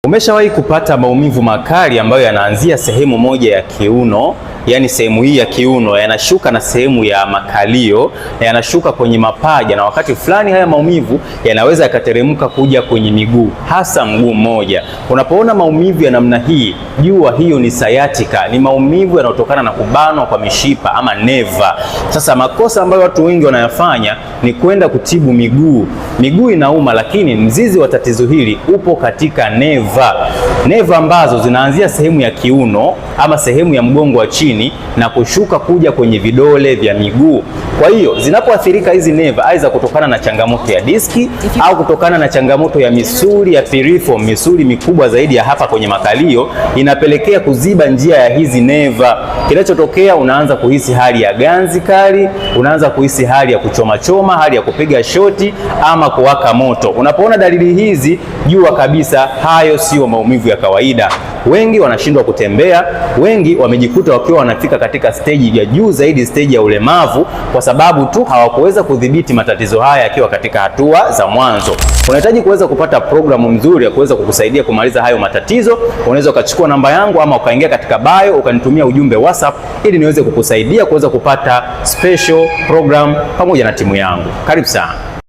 Umeshawahi kupata maumivu makali ambayo yanaanzia sehemu moja ya kiuno, yani sehemu hii ya kiuno yanashuka na sehemu ya makalio na yanashuka kwenye mapaja, na wakati fulani haya maumivu yanaweza yakateremka kuja kwenye miguu, hasa mguu mmoja. Unapoona maumivu ya namna hii, jua hiyo ni sciatica, ni maumivu yanayotokana na kubanwa kwa mishipa ama neva. Sasa makosa ambayo watu wengi wanayafanya ni kwenda kutibu miguu. Miguu inauma, lakini mzizi wa tatizo hili upo katika neva ambazo zinaanzia sehemu ya kiuno ama sehemu ya mgongo wa chini na kushuka kuja kwenye vidole vya miguu. Kwa hiyo zinapoathirika hizi neva, aidha kutokana na changamoto ya diski au kutokana na changamoto ya misuli ya piriform, misuli mikubwa zaidi ya hapa kwenye makalio, inapelekea kuziba njia ya hizi neva. Kinachotokea, unaanza kuhisi hali ya ganzi kali, unaanza kuhisi hali ya kuchoma choma, hali ya kupiga shoti ama kuwaka moto. Unapoona dalili hizi, jua kabisa hayo sio maumivu ya kawaida. Wengi wanashindwa kutembea, wengi wamejikuta wakiwa wanafika katika stage ya juu zaidi, stage ya ulemavu, kwa sababu tu hawakuweza kudhibiti matatizo haya yakiwa katika hatua za mwanzo. Unahitaji kuweza kupata programu nzuri ya kuweza kukusaidia kumaliza hayo matatizo. Unaweza ukachukua namba yangu ama ukaingia katika bio ukanitumia ujumbe WhatsApp ili niweze kukusaidia kuweza kupata special program pamoja na timu yangu. Karibu sana.